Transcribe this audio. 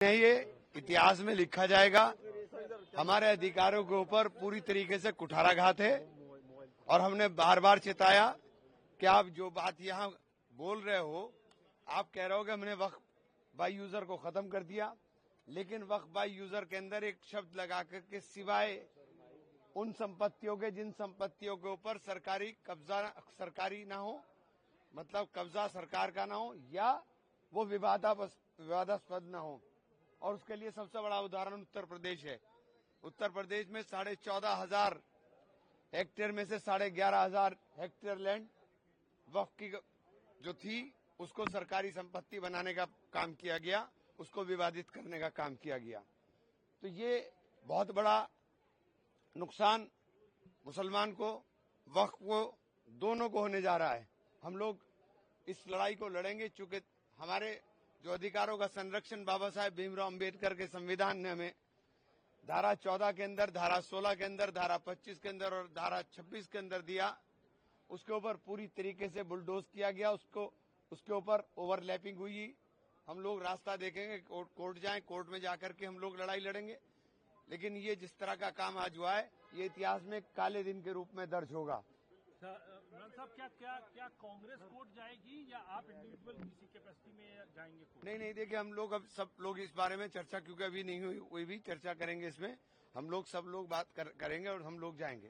ये इतिहास में लिखा जाएगा। हमारे अधिकारों के ऊपर पूरी तरीके से कुठाराघात है और हमने बार बार चेताया कि आप जो बात यहाँ बोल रहे हो, आप कह रहे हो कि हमने वक्फ बाय यूजर को खत्म कर दिया, लेकिन वक्फ बाय यूजर के अंदर एक शब्द लगा करके सिवाय उन संपत्तियों के जिन संपत्तियों के ऊपर सरकारी कब्जा सरकारी ना हो, मतलब कब्जा सरकार का ना हो या वो विवादास्पद ना हो। और उसके लिए सबसे बड़ा उदाहरण उत्तर प्रदेश है। उत्तर प्रदेश में 14,500 हेक्टेयर में से 11,500 हेक्टेयर लैंड वक्फ की जो थी उसको सरकारी संपत्ति बनाने का काम किया गया, उसको विवादित करने का काम किया गया। तो ये बहुत बड़ा नुकसान मुसलमान को, वक्फ को, दोनों को होने जा रहा है। हम लोग इस लड़ाई को लड़ेंगे, चूंकि हमारे जो अधिकारों का संरक्षण बाबा साहेब भीमराव अंबेडकर के संविधान ने हमें धारा 14 के अंदर, धारा 16 के अंदर, धारा 25 के अंदर और धारा 26 के अंदर दिया, उसके ऊपर पूरी तरीके से बुलडोज किया गया। उसके ऊपर ओवरलैपिंग हुई। हम लोग रास्ता देखेंगे, कोर्ट जाएं, कोर्ट में जाकर के हम लोग लड़ाई लड़ेंगे। लेकिन ये जिस तरह का काम आज हुआ है, ये इतिहास में काले दिन के रूप में दर्ज होगा। इमरान साहब, क्या कांग्रेस कोर्ट जाएगी या आप इंडिविजुअल किसी कैपेसिटी में जाएंगे कोर्ट? नहीं, देखिए हम लोग अब सब लोग इस बारे में चर्चा, क्योंकि अभी नहीं हुई, कोई भी चर्चा करेंगे इसमें। हम लोग सब लोग बात करेंगे और हम लोग जाएंगे।